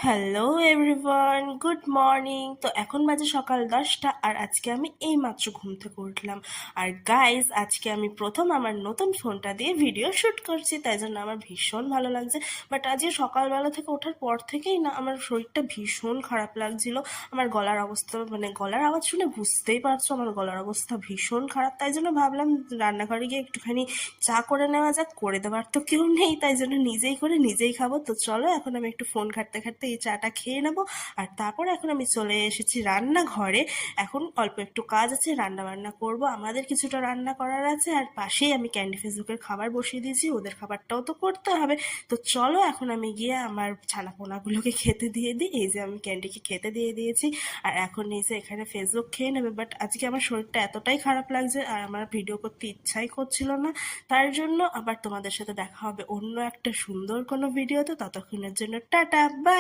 Hello everyone, good morning. তো এখন বাজে সকাল 10টা আর আজকে আমি এইমাত্র ঘুম থেকে উঠলাম। আর গাইজ, আজকে আমি প্রথম আমার নতুন ফোনটা দিয়ে ভিডিও শ্যুট করছি, তাই জন্য আমার ভীষণ ভালো লাগছে। বাট আজকে সকালবেলা থেকে ওঠার পর থেকেই না আমার শরীরটা ভীষণ খারাপ লাগছিল। আমার গলার অবস্থা, মানে গলার আওয়াজ শুনে বুঝতেই পারছো আমার গলার অবস্থা ভীষণ খারাপ। তাই জন্য ভাবলাম রান্নাঘরে গিয়ে একটুখানি চা করে নেওয়া যাক। করে দেওয়ার তো কেউ নেই, তাই জন্য নিজেই করে নিজেই খাবো। তো চলো, এখন আমি একটু ফোন ঘাঁটতে ঘাঁটতে এই চাটা খেয়ে নেবো। আর তারপর এখন আমি চলে এসেছি রান্নাঘরে। এখন অল্প একটু কাজ আছে, রান্না বান্না করব, আমাদের কিছুটা রান্না করার আছে। আর পাশেই আমি ক্যান্ডি ফেসবুকের খাবার বসিয়ে দিয়েছি, ওদের খাবারটাও তো করতে হবে। তো চলো, এখন আমি গিয়ে আমার ছানাপোনাগুলোকে খেতে দিয়ে দিই। এই যে আমি ক্যান্ডিকে খেতে দিয়ে দিয়েছি, আর এখন এই যে এখানে ফেসবুক খেয়ে নেবে। বাট আজকে আমার শরীরটা এতটাই খারাপ লাগছে আর আমার ভিডিও করতে ইচ্ছাই করছিল না। তার জন্য আবার তোমাদের সাথে দেখা হবে অন্য একটা সুন্দর কোনো ভিডিওতে। ততক্ষণের জন্য টাটা, বাই।